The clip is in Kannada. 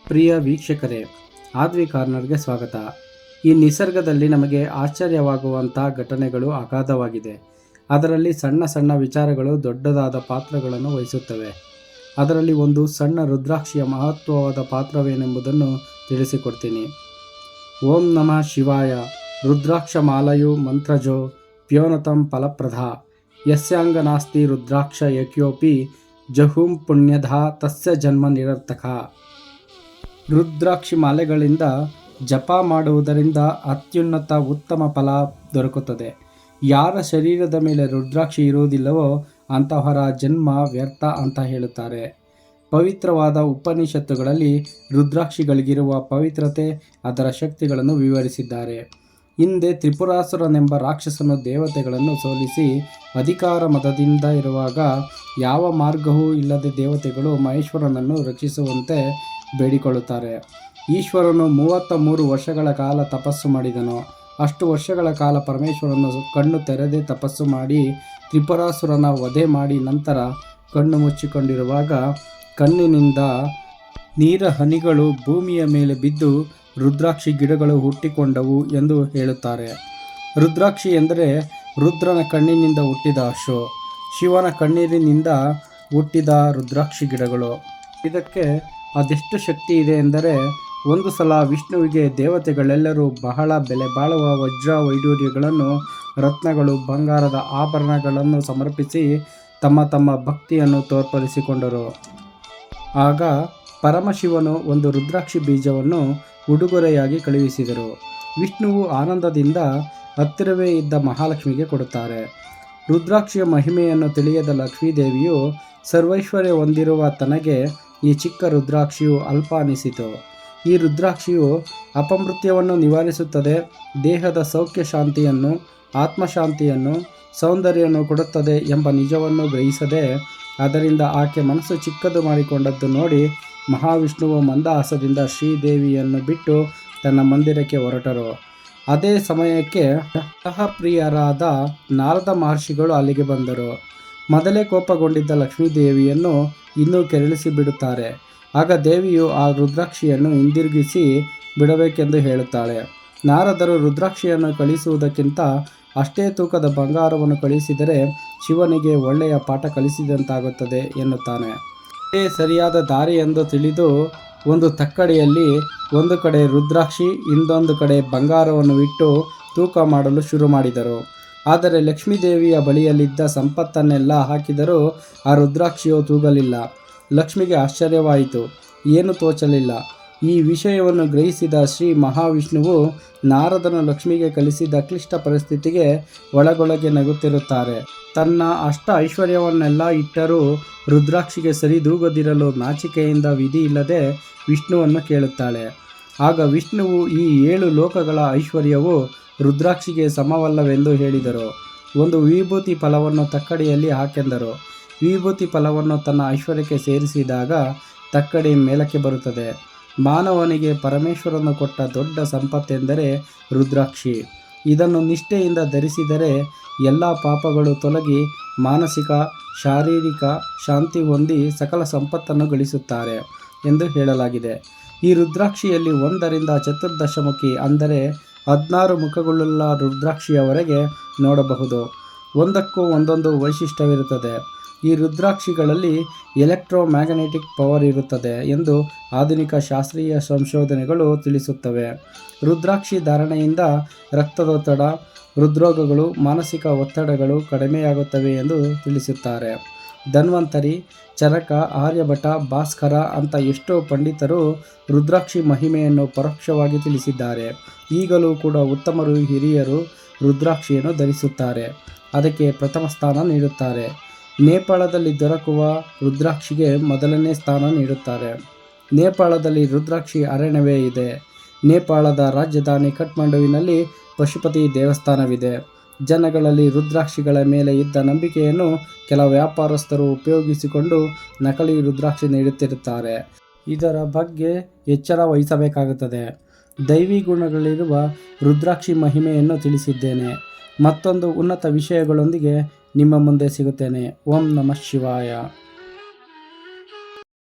ಪ್ರಿಯ ವೀಕ್ಷಕರೇ, ಆದ್ವಿ ಕಾರ್ನರ್ಗೆ ಸ್ವಾಗತ. ಈ ನಿಸರ್ಗದಲ್ಲಿ ನಮಗೆ ಆಶ್ಚರ್ಯವಾಗುವಂಥ ಘಟನೆಗಳು ಅಗಾಧವಾಗಿದೆ. ಅದರಲ್ಲಿ ಸಣ್ಣ ಸಣ್ಣ ವಿಚಾರಗಳು ದೊಡ್ಡದಾದ ಪಾತ್ರಗಳನ್ನು ವಹಿಸುತ್ತವೆ. ಅದರಲ್ಲಿ ಒಂದು ಸಣ್ಣ ರುದ್ರಾಕ್ಷಿಯ ಮಹತ್ವವಾದ ಪಾತ್ರವೇನೆಂಬುದನ್ನು ತಿಳಿಸಿಕೊಡ್ತೀನಿ. ಓಂ ನಮಃ ಶಿವಾಯ. ರುದ್ರಾಕ್ಷ ಮಾಲಯು ಮಂತ್ರಜೋ ಪ್ಯೋನತಂ ಫಲಪ್ರದ ಯಸ್ಯಾಂಗ ನಾಸ್ತಿ ರುದ್ರಾಕ್ಷ ಯಕ್ಯೋಪಿ ಜಹುಂ ಪುಣ್ಯಧ ತಸ್ಯ ಜನ್ಮ ನಿರರ್ಥಕ. ರುದ್ರಾಕ್ಷಿ ಮಾಲೆಗಳಿಂದ ಜಪ ಮಾಡುವುದರಿಂದ ಅತ್ಯುನ್ನತ ಉತ್ತಮ ಫಲ ದೊರಕುತ್ತದೆ. ಯಾರ ಶರೀರದ ಮೇಲೆ ರುದ್ರಾಕ್ಷಿ ಇರುವುದಿಲ್ಲವೋ ಅಂತಹವರ ಜನ್ಮ ವ್ಯರ್ಥ ಅಂತ ಹೇಳುತ್ತಾರೆ. ಪವಿತ್ರವಾದ ಉಪನಿಷತ್ತುಗಳಲ್ಲಿ ರುದ್ರಾಕ್ಷಿಗಳಿಗಿರುವ ಪವಿತ್ರತೆ, ಅದರ ಶಕ್ತಿಗಳನ್ನು ವಿವರಿಸಿದ್ದಾರೆ. ಹಿಂದೆ ತ್ರಿಪುರಾಸುರನೆಂಬ ರಾಕ್ಷಸನು ದೇವತೆಗಳನ್ನು ಸೋಲಿಸಿ ಅಧಿಕಾರ ಮದದಿಂದ ಇರುವಾಗ ಯಾವ ಮಾರ್ಗವೂ ಇಲ್ಲದೆ ದೇವತೆಗಳು ಮಹೇಶ್ವರನನ್ನು ರಕ್ಷಿಸುವಂತೆ ಬೇಡಿಕೊಳ್ಳುತ್ತಾರೆ. ಈಶ್ವರನು 33 ವರ್ಷಗಳ ಕಾಲ ತಪಸ್ಸು ಮಾಡಿದನು. ಅಷ್ಟು ವರ್ಷಗಳ ಕಾಲ ಪರಮೇಶ್ವರನು ಕಣ್ಣು ತೆರೆದೇ ತಪಸ್ಸು ಮಾಡಿ ತ್ರಿಪುರಾಸುರನ ವಧೆ ಮಾಡಿ ನಂತರ ಕಣ್ಣು ಮುಚ್ಚಿಕೊಂಡಿರುವಾಗ ಕಣ್ಣಿನಿಂದ ನೀರ ಹನಿಗಳು ಭೂಮಿಯ ಮೇಲೆ ಬಿದ್ದು ರುದ್ರಾಕ್ಷಿ ಗಿಡಗಳು ಹುಟ್ಟಿಕೊಂಡವು ಎಂದು ಹೇಳುತ್ತಾರೆ. ರುದ್ರಾಕ್ಷಿ ಎಂದರೆ ರುದ್ರನ ಕಣ್ಣಿನಿಂದ ಹುಟ್ಟಿದ ಅಶ್ರು, ಶಿವನ ಕಣ್ಣೀರಿನಿಂದ ಹುಟ್ಟಿದ ರುದ್ರಾಕ್ಷಿ ಗಿಡಗಳು. ಇದಕ್ಕೆ ಅದೆಷ್ಟು ಶಕ್ತಿ ಇದೆ ಎಂದರೆ, ಒಂದು ಸಲ ವಿಷ್ಣುವಿಗೆ ದೇವತೆಗಳೆಲ್ಲರೂ ಬಹಳ ಬೆಲೆ ಬಾಳುವ ವಜ್ರ ವೈಡೂರ್ಯಗಳನ್ನು, ರತ್ನಗಳು, ಬಂಗಾರದ ಆಭರಣಗಳನ್ನು ಸಮರ್ಪಿಸಿ ತಮ್ಮ ತಮ್ಮ ಭಕ್ತಿಯನ್ನು ತೋರ್ಪಡಿಸಿಕೊಂಡರು. ಆಗ ಪರಮಶಿವನು ಒಂದು ರುದ್ರಾಕ್ಷಿ ಬೀಜವನ್ನು ಉಡುಗೊರೆಯಾಗಿ ಕಳುಹಿಸಿದರು. ವಿಷ್ಣುವು ಆನಂದದಿಂದ ಹತ್ತಿರವೇ ಇದ್ದ ಮಹಾಲಕ್ಷ್ಮಿಗೆ ಕೊಡುತ್ತಾರೆ. ರುದ್ರಾಕ್ಷಿಯ ಮಹಿಮೆಯನ್ನು ತಿಳಿಯದ ಲಕ್ಷ್ಮೀದೇವಿಯು ಸರ್ವೈಶ್ವರ್ಯ ಹೊಂದಿರುವ ತನಗೆ ಈ ಚಿಕ್ಕ ರುದ್ರಾಕ್ಷಿಯು ಅಲ್ಪ ಅನಿಸಿತು. ಈ ರುದ್ರಾಕ್ಷಿಯು ಅಪಮೃತ್ಯವನ್ನು ನಿವಾರಿಸುತ್ತದೆ, ದೇಹದ ಸೌಖ್ಯ ಶಾಂತಿಯನ್ನು, ಆತ್ಮಶಾಂತಿಯನ್ನು, ಸೌಂದರ್ಯವನ್ನು ಕೊಡುತ್ತದೆ ಎಂಬ ನಿಜವನ್ನು ಗ್ರಹಿಸದೆ ಅದರಿಂದ ಆಕೆ ಮನಸ್ಸು ಚಿಕ್ಕದು ಮಾಡಿಕೊಂಡದ್ದು ನೋಡಿ ಮಹಾವಿಷ್ಣುವು ಮಂದಹಾಸದಿಂದ ಶ್ರೀದೇವಿಯನ್ನು ಬಿಟ್ಟು ತನ್ನ ಮಂದಿರಕ್ಕೆ ಹೊರಟರು. ಅದೇ ಸಮಯಕ್ಕೆ ಸಹಪ್ರಿಯರಾದ ನಾರದ ಮಹರ್ಷಿಗಳು ಅಲ್ಲಿಗೆ ಬಂದರು. ಮೊದಲೇ ಕೋಪಗೊಂಡಿದ್ದ ಲಕ್ಷ್ಮೀದೇವಿಯನ್ನು ಇನ್ನೂ ಕೆರಳಿಸಿ ಬಿಡುತ್ತಾರೆ. ಆಗ ದೇವಿಯು ಆ ರುದ್ರಾಕ್ಷಿಯನ್ನು ಹಿಂದಿರುಗಿಸಿ ಬಿಡಬೇಕೆಂದು ಹೇಳುತ್ತಾಳೆ. ನಾರದರು ರುದ್ರಾಕ್ಷಿಯನ್ನು ಕಳಿಸುವುದಕ್ಕಿಂತ ಅಷ್ಟೇ ತೂಕದ ಬಂಗಾರವನ್ನು ಕಳಿಸಿದರೆ ಶಿವನಿಗೆ ಒಳ್ಳೆಯ ಪಾಠ ಕಲಿಸಿದಂತಾಗುತ್ತದೆ ಎನ್ನುತ್ತಾನೆ. ಇದೇ ಸರಿಯಾದ ದಾರಿ ಎಂದು ತಿಳಿದು ಒಂದು ತಕ್ಕಡಿಯಲ್ಲಿ ಒಂದು ಕಡೆ ರುದ್ರಾಕ್ಷಿ, ಇನ್ನೊಂದು ಕಡೆ ಬಂಗಾರವನ್ನು ಇಟ್ಟು ತೂಕ ಮಾಡಲು ಶುರು ಮಾಡಿದರು. ಆದರೆ ಲಕ್ಷ್ಮೀದೇವಿಯ ಬಳಿಯಲ್ಲಿದ್ದ ಸಂಪತ್ತನ್ನೆಲ್ಲ ಹಾಕಿದರೂ ಆ ರುದ್ರಾಕ್ಷಿಯು ತೂಗಲಿಲ್ಲ. ಲಕ್ಷ್ಮಿಗೆ ಆಶ್ಚರ್ಯವಾಯಿತು, ಏನೂ ತೋಚಲಿಲ್ಲ. ಈ ವಿಷಯವನ್ನು ಗ್ರಹಿಸಿದ ಶ್ರೀ ಮಹಾವಿಷ್ಣುವು ನಾರದನು ಲಕ್ಷ್ಮಿಗೆ ಕಲಿಸಿದ ಕ್ಲಿಷ್ಟ ಪರಿಸ್ಥಿತಿಗೆ ಒಳಗೊಳಗೆ ನಗುತ್ತಿರುತ್ತಾರೆ. ತನ್ನ ಅಷ್ಟ ಐಶ್ವರ್ಯವನ್ನೆಲ್ಲ ಇಟ್ಟರೂ ರುದ್ರಾಕ್ಷಿಗೆ ಸರಿದೂಗದಿರಲು ನಾಚಿಕೆಯಿಂದ ವಿಧಿ ಇಲ್ಲದೆ ವಿಷ್ಣುವನ್ನು ಕೇಳುತ್ತಾಳೆ. ಆಗ ವಿಷ್ಣುವು ಈ 7 ಲೋಕಗಳ ಐಶ್ವರ್ಯವು ರುದ್ರಾಕ್ಷಿಗೆ ಸಮವಲ್ಲವೆಂದು ಹೇಳಿದರು. ಒಂದು ವಿಭೂತಿ ಫಲವನ್ನು ತಕ್ಕಡಿಯಲ್ಲಿ ಹಾಕೆಂದರು. ವಿಭೂತಿ ಫಲವನ್ನು ತನ್ನ ಐಶ್ವರ್ಯಕ್ಕೆ ಸೇರಿಸಿದಾಗ ತಕ್ಕಡಿ ಮೇಲಕ್ಕೆ ಬರುತ್ತದೆ. ಮಾನವನಿಗೆ ಪರಮೇಶ್ವರನು ಕೊಟ್ಟ ದೊಡ್ಡ ಸಂಪತ್ತೆಂದರೆ ರುದ್ರಾಕ್ಷಿ. ಇದನ್ನು ನಿಷ್ಠೆಯಿಂದ ಧರಿಸಿದರೆ ಎಲ್ಲ ಪಾಪಗಳು ತೊಲಗಿ ಮಾನಸಿಕ, ಶಾರೀರಿಕ ಶಾಂತಿ ಹೊಂದಿ ಸಕಲ ಸಂಪತ್ತನ್ನು ಗಳಿಸುತ್ತಾರೆ ಎಂದು ಹೇಳಲಾಗಿದೆ. ಈ ರುದ್ರಾಕ್ಷಿಯಲ್ಲಿ 1ರಿಂದ 14 ಅಂದರೆ 16 ಮುಖಗಳುಳ್ಳ ರುದ್ರಾಕ್ಷಿಯವರೆಗೆ ನೋಡಬಹುದು. ಒಂದಕ್ಕೂ ಒಂದೊಂದು ವೈಶಿಷ್ಟ್ಯವಿರುತ್ತದೆ. ಈ ರುದ್ರಾಕ್ಷಿಗಳಲ್ಲಿ ಎಲೆಕ್ಟ್ರೋಮ್ಯಾಗ್ನೆಟಿಕ್ ಪವರ್ ಇರುತ್ತದೆ ಎಂದು ಆಧುನಿಕ ಶಾಸ್ತ್ರೀಯ ಸಂಶೋಧನೆಗಳು ತಿಳಿಸುತ್ತವೆ. ರುದ್ರಾಕ್ಷಿ ಧಾರಣೆಯಿಂದ ರಕ್ತದೊತ್ತಡ, ಹೃದ್ರೋಗಗಳು, ಮಾನಸಿಕ ಒತ್ತಡಗಳು ಕಡಿಮೆಯಾಗುತ್ತವೆ ಎಂದು ತಿಳಿಸುತ್ತಾರೆ. ಧನ್ವಂತರಿ, ಚರಕ, ಆರ್ಯಭಟ, ಭಾಸ್ಕರ ಅಂತ ಎಷ್ಟೋ ಪಂಡಿತರು ರುದ್ರಾಕ್ಷಿ ಮಹಿಮೆಯನ್ನು ಪರೋಕ್ಷವಾಗಿ ತಿಳಿಸಿದ್ದಾರೆ. ಈಗಲೂ ಕೂಡ ಉತ್ತಮರು, ಹಿರಿಯರು ರುದ್ರಾಕ್ಷಿಯನ್ನು ಧರಿಸುತ್ತಾರೆ. ಅದಕ್ಕೆ ಪ್ರಥಮ ಸ್ಥಾನ ನೀಡುತ್ತಾರೆ. ನೇಪಾಳದಲ್ಲಿ ದೊರಕುವ ರುದ್ರಾಕ್ಷಿಗೆ ಮೊದಲನೇ ಸ್ಥಾನ ನೀಡುತ್ತಾರೆ. ನೇಪಾಳದಲ್ಲಿ ರುದ್ರಾಕ್ಷಿ ಅರಣ್ಯವೇ ಇದೆ. ನೇಪಾಳದ ರಾಜಧಾನಿ ಕಠ್ಮಂಡುವಿನಲ್ಲಿ ಪಶುಪತಿ ದೇವಸ್ಥಾನವಿದೆ. ಜನಗಳಲ್ಲಿ ರುದ್ರಾಕ್ಷಿಗಳ ಮೇಲೆ ಇದ್ದ ನಂಬಿಕೆಯನ್ನು ಕೆಲ ವ್ಯಾಪಾರಸ್ಥರು ಉಪಯೋಗಿಸಿಕೊಂಡು ನಕಲಿ ರುದ್ರಾಕ್ಷಿ ನೀಡುತ್ತಿರುತ್ತಾರೆ. ಇದರ ಬಗ್ಗೆ ಎಚ್ಚರ ವಹಿಸಬೇಕಾಗುತ್ತದೆ. ದೈವಿ ಗುಣಗಳಿರುವ ರುದ್ರಾಕ್ಷಿ ಮಹಿಮೆಯನ್ನು ತಿಳಿಸಿದ್ದೇನೆ. ಮತ್ತೊಂದು ಉನ್ನತ ವಿಷಯಗಳೊಂದಿಗೆ ನಿಮ್ಮ ಮುಂದೆ ಸಿಗುತ್ತೇನೆ. ಓಂ ನಮಃ ಶಿವಾಯ.